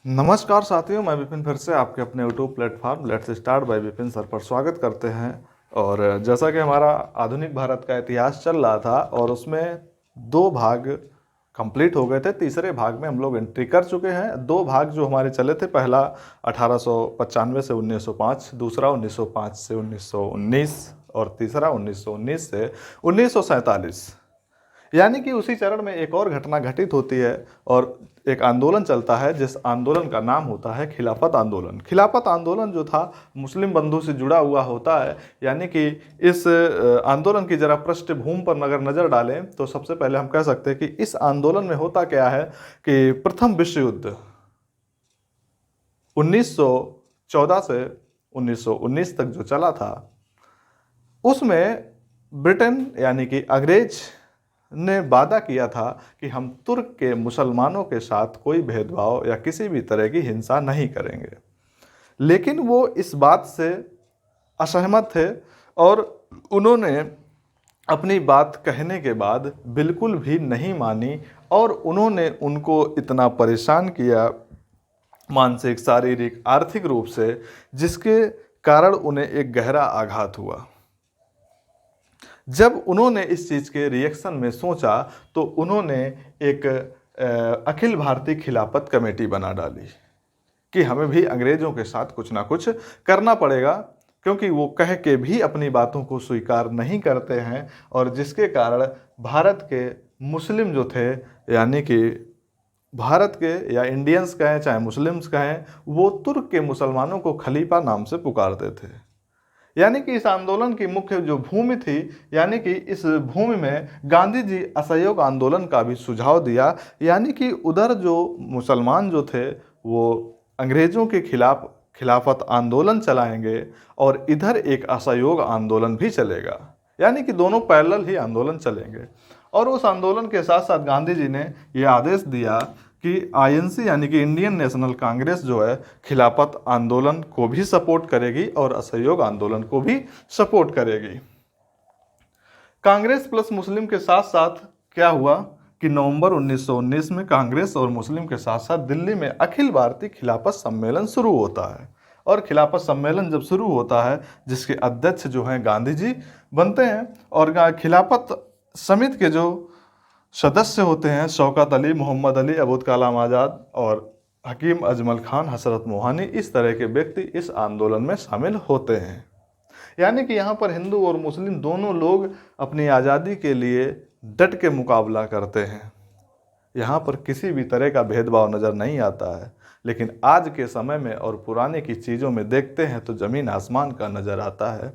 नमस्कार साथियों, मैं विपिन फिर से आपके अपने YouTube platform let's start by Vipin sir पर स्वागत करते हैं। और जैसा कि हमारा आधुनिक भारत का इतिहास चल रहा था और उसमें दो भाग कंप्लीट हो गए थे, तीसरे भाग में हम लोग एंट्री कर चुके हैं। दो भाग जो हमारे चले थे, पहला 1895 से 1905, दूसरा 1905 से 1919 और तीसरा 1919 से 1947। यानी कि उसी चरण में एक और घटना घटित होती है और एक आंदोलन चलता है जिस आंदोलन का नाम होता है खिलाफत आंदोलन। खिलाफत आंदोलन जो था मुस्लिम बंधु से जुड़ा हुआ होता है। यानी कि इस आंदोलन की जरा पृष्ठभूमि पर अगर नज़र डालें तो सबसे पहले हम कह सकते हैं कि इस आंदोलन में होता क्या है कि प्रथम विश्व युद्ध 1914 से 1919 तक जो चला था, उसमें ब्रिटेन यानी कि अंग्रेज ने वादा किया था कि हम तुर्क के मुसलमानों के साथ कोई भेदभाव या किसी भी तरह की हिंसा नहीं करेंगे। लेकिन वो इस बात से असहमत थे और उन्होंने अपनी बात कहने के बाद बिल्कुल भी नहीं मानी और उन्होंने उनको इतना परेशान किया, मानसिक, शारीरिक, आर्थिक रूप से, जिसके कारण उन्हें एक गहरा आघात हुआ। जब उन्होंने इस चीज़ के रिएक्शन में सोचा तो उन्होंने एक अखिल भारतीय खिलाफत कमेटी बना डाली कि हमें भी अंग्रेज़ों के साथ कुछ ना कुछ करना पड़ेगा, क्योंकि वो कह के भी अपनी बातों को स्वीकार नहीं करते हैं। और जिसके कारण भारत के मुस्लिम जो थे, यानी कि भारत के या इंडियंस कहें चाहे मुस्लिम्स कहें, वो तुर्क के मुसलमानों को खलीफा नाम से पुकारते थे। यानी कि इस आंदोलन की मुख्य जो भूमि थी, यानी कि इस भूमि में गांधी जी असहयोग आंदोलन का भी सुझाव दिया। यानी कि उधर जो मुसलमान जो थे वो अंग्रेज़ों के खिलाफ खिलाफत आंदोलन चलाएंगे और इधर एक असहयोग आंदोलन भी चलेगा। यानी कि दोनों पैरेलल ही आंदोलन चलेंगे। और उस आंदोलन के साथ साथ गांधी जी ने ये आदेश दिया कि आईएनसी यानी कि इंडियन नेशनल कांग्रेस जो है खिलाफत आंदोलन को भी सपोर्ट करेगी और असहयोग आंदोलन को भी सपोर्ट करेगी। कांग्रेस प्लस मुस्लिम के साथ साथ क्या हुआ कि नवंबर 1919 में कांग्रेस और मुस्लिम के साथ साथ दिल्ली में अखिल भारतीय खिलाफत सम्मेलन शुरू होता है। और खिलाफत सम्मेलन जब शुरू होता है, जिसके अध्यक्ष जो हैं गांधी जी बनते हैं, और खिलाफत समिति के जो सदस्य होते हैं शौकत अली, मोहम्मद अली, अबुल कलाम आज़ाद और हकीम अजमल खान, हसरत मोहानी, इस तरह के व्यक्ति इस आंदोलन में शामिल होते हैं। यानी कि यहाँ पर हिंदू और मुस्लिम दोनों लोग अपनी आज़ादी के लिए डट के मुकाबला करते हैं। यहाँ पर किसी भी तरह का भेदभाव नज़र नहीं आता है। लेकिन आज के समय में और पुराने की चीज़ों में देखते हैं तो ज़मीन आसमान का नज़र आता है।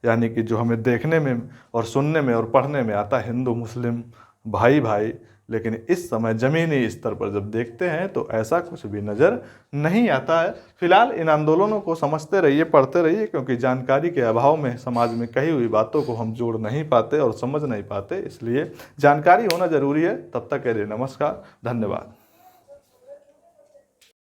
यानी कि जो हमें देखने में और सुनने में और पढ़ने में आता है हिंदू मुस्लिम भाई भाई, लेकिन इस समय ज़मीनी स्तर पर जब देखते हैं तो ऐसा कुछ भी नज़र नहीं आता है। फिलहाल इन आंदोलनों को समझते रहिए, पढ़ते रहिए, क्योंकि जानकारी के अभाव में समाज में कही हुई बातों को हम जोड़ नहीं पाते और समझ नहीं पाते, इसलिए जानकारी होना ज़रूरी है। तब तक के लिए नमस्कार, धन्यवाद।